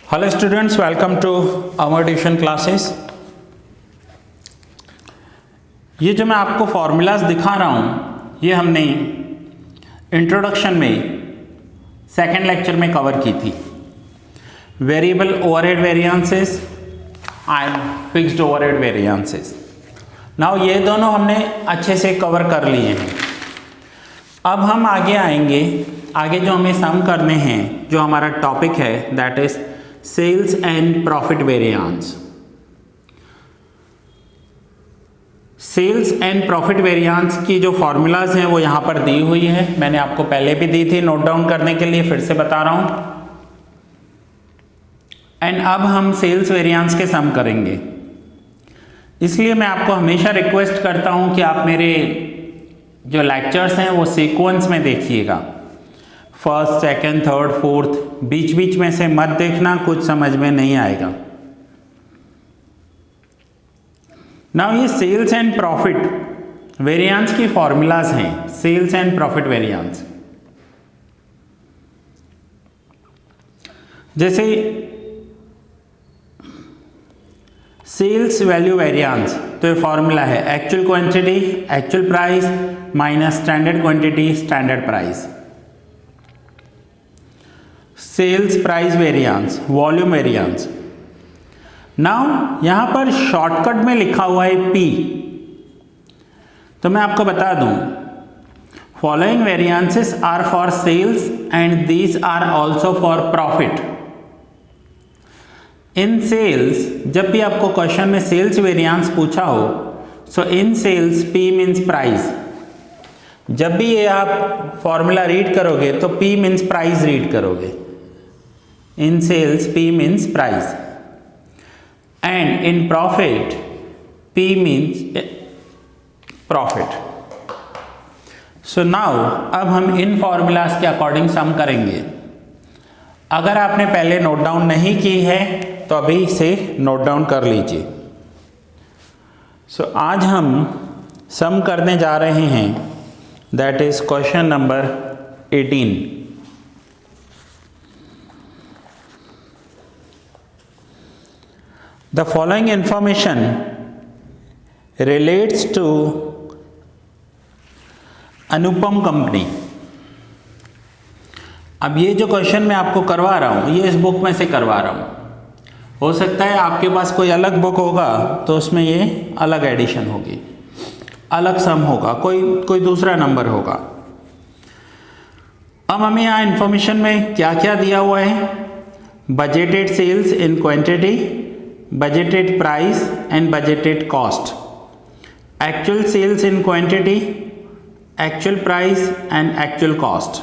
Hello students, welcome to our tuition classes. ये जो मैं आपको फॉर्मूलाज दिखा रहा हूँ ये हमने इंट्रोडक्शन में सेकेंड लेक्चर में कवर की थी। Variable overhead variances and fixed overhead variances. Now ये दोनों हमने अच्छे से कवर कर लिए हैं। अब हम आगे आएंगे। आगे जो हमें सम करने हैं, जो हमारा टॉपिक है that is sales and profit variance. Sales and profit variance की जो फॉर्मूलाज हैं वो यहां पर दी हुई है। मैंने आपको पहले भी दी थी, नोट डाउन करने के लिए फिर से बता रहा हूं। एंड अब हम सेल्स वेरिएंस के सम करेंगे। इसलिए मैं आपको हमेशा रिक्वेस्ट करता हूं कि आप मेरे जो लेक्चर्स हैं वो सीक्वेंस में देखिएगा। फर्स्ट, सेकंड, थर्ड, फोर्थ, बीच बीच में से मत देखना, कुछ समझ में नहीं आएगा। नाउ ये सेल्स एंड प्रॉफिट वेरिएंस की फॉर्मूलाज हैं। सेल्स एंड प्रॉफिट वेरिएंस जैसे सेल्स वैल्यू वेरिएंस, तो ये फॉर्मूला है actual quantity actual price minus standard quantity standard price. Sales price variance, volume variance. Now यहां पर शॉर्टकट में लिखा हुआ है P, तो मैं आपको बता दूं following variances are for sales and these are also for profit. In sales, जब भी आपको क्वेश्चन में सेल्स वेरिएंस पूछा हो, so in sales P means price. जब भी ये आप फॉर्मूला रीड करोगे तो P मीन्स प्राइस रीड करोगे। In sales P means price and in profit P means profit. So now अब हम इन फॉर्मूलाज के अकॉर्डिंग सम करेंगे। अगर आपने पहले नोट डाउन नहीं की है तो अभी इसे नोट डाउन कर लीजिए। So आज हम सम करने जा रहे हैं, that is question number 18। The following information relates to Anupam company. अब ये जो क्वेश्चन मैं आपको करवा रहा हूँ ये इस बुक में से करवा रहा हूँ। हो सकता है आपके पास कोई अलग बुक होगा तो उसमें ये अलग एडिशन होगी, अलग सम होगा, कोई दूसरा नंबर होगा। अब हमें यहाँ इंफॉर्मेशन में क्या क्या दिया हुआ है? Budgeted sales in quantity, budgeted price and budgeted cost, actual sales in quantity, actual price and actual cost.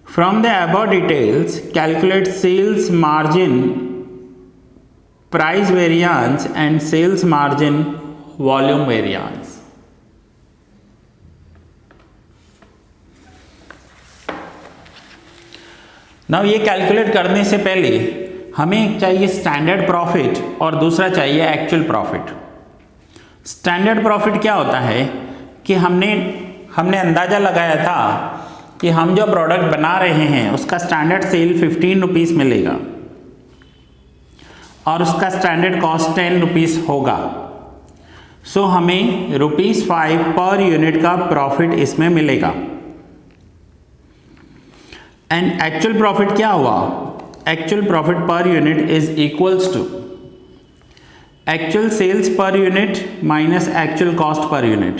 From the above details, calculate sales margin, price variance and sales margin volume variance. Now ये calculate करने से पहले हमें एक चाहिए standard profit और दूसरा चाहिए एक्चुअल प्रॉफिट। स्टैंडर्ड प्रॉफिट क्या होता है कि हमने अंदाज़ा लगाया था कि हम जो प्रोडक्ट बना रहे हैं उसका स्टैंडर्ड सेल 15 रुपीज़ मिलेगा और उसका स्टैंडर्ड कॉस्ट 10 रुपीज़ होगा। सो हमें ₹5 पर यूनिट का प्रॉफिट इसमें मिलेगा। एंड एक्चुअल प्रॉफिट क्या हुआ? Actual profit per unit is equals to actual sales per unit minus actual cost per unit.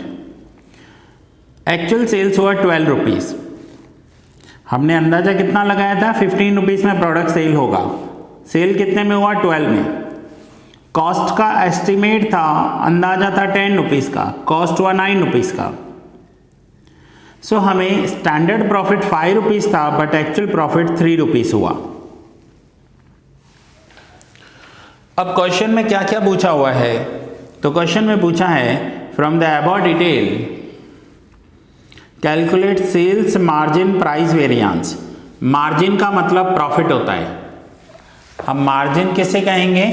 Actual sales हुआ 12 रुपीज़। हमने अंदाजा कितना लगाया था? 15 रुपीज़ में प्रोडक्ट सेल होगा। सेल कितने में हुआ? 12 में। कॉस्ट का एस्टिमेट था, अंदाजा था 10 रुपीज़ का, कॉस्ट हुआ 9 रुपीज़ का। सो हमें स्टैंडर्ड प्रॉफिट 5 रुपीज़ था बट एक्चुअल प्रॉफिट 3 रुपीज़ हुआ। अब क्वेश्चन में क्या क्या पूछा हुआ है? तो क्वेश्चन में पूछा है from the above detail calculate sales margin price variance. Margin का मतलब प्रॉफिट होता है। हम मार्जिन किसे कहेंगे?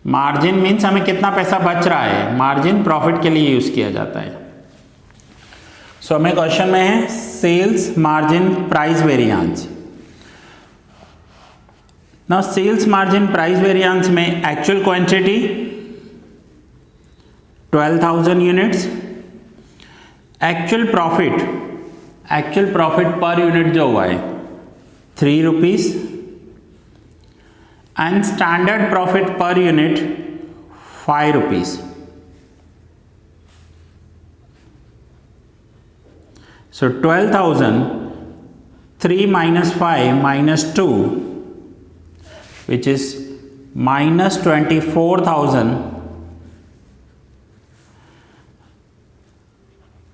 मार्जिन मीन्स हमें कितना पैसा बच रहा है। मार्जिन प्रॉफिट के लिए यूज किया जाता है। सो हमें क्वेश्चन में है sales margin price variance. Now sales margin price variance में actual quantity 12,000 units, actual profit per unit जो हुआ है 3 rupees and standard profit per unit 5 rupees. So 12,000 3 minus 5 minus 2 which is minus 24,000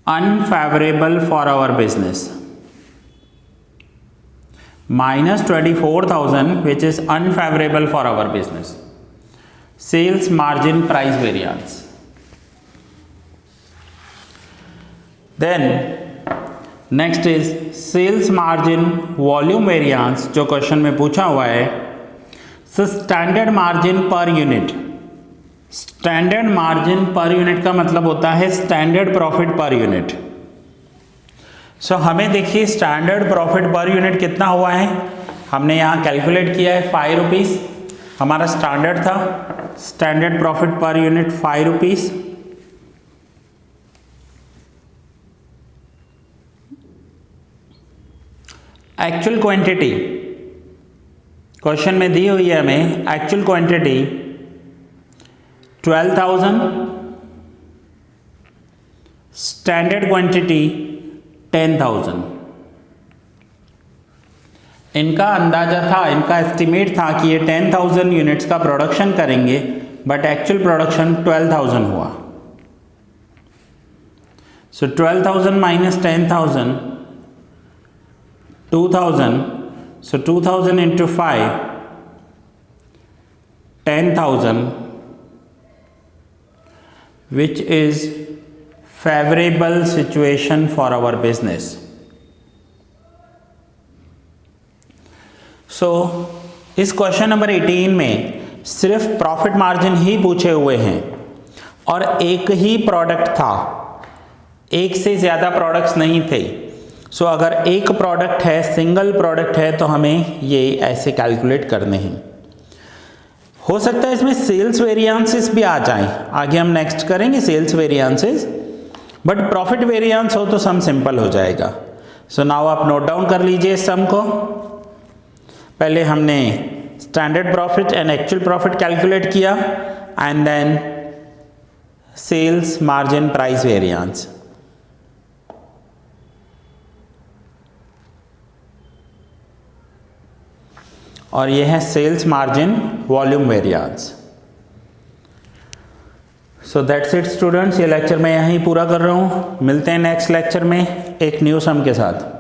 unfavorable for our business. Minus 24,000 which is unfavorable for our business. Sales margin price variance. Then next is sales margin volume variance जो question में पूछा हुआ है। So standard margin per unit, standard margin per unit का मतलब होता है standard profit per unit. सो हमें देखिए स्टैंडर्ड प्रॉफिट पर यूनिट कितना हुआ है, हमने यहाँ कैलकुलेट किया है 5 रुपीज़ हमारा स्टैंडर्ड था। Standard profit per unit 5 rupees. Actual quantity question में दी हुई है हमें, एक्चुअल क्वांटिटी 12,000, स्टैंडर्ड क्वांटिटी 10,000। इनका अंदाजा था, इनका एस्टिमेट था कि ये 10,000 यूनिट्स का प्रोडक्शन करेंगे, बट एक्चुअल प्रोडक्शन 12,000 हुआ। सो 12,000 minus 10,000 2,000, so 2,000 into 5 10,000 which is favorable situation for our business. So इस क्वेश्चन नंबर 18 में सिर्फ प्रॉफिट मार्जिन ही पूछे हुए हैं और एक ही प्रोडक्ट था, एक से ज़्यादा प्रोडक्ट्स नहीं थे। सो अगर एक प्रोडक्ट है, सिंगल प्रोडक्ट है, तो हमें ये ऐसे कैलकुलेट करने हैं। हो सकता है इसमें सेल्स वेरिएंसेस भी आ जाएं, आगे हम नेक्स्ट करेंगे sales variances, but profit variance हो तो सम सिंपल हो जाएगा। सो नाउ आप नोट डाउन कर लीजिए इस सम को। पहले हमने standard profit and actual profit calculate किया and then sales margin price variance. और यह है sales margin volume variance. So that's it students, ये लेक्चर मैं यहीं पूरा कर रहा हूँ। मिलते हैं नेक्स्ट लेक्चर में एक न्यू सम के साथ।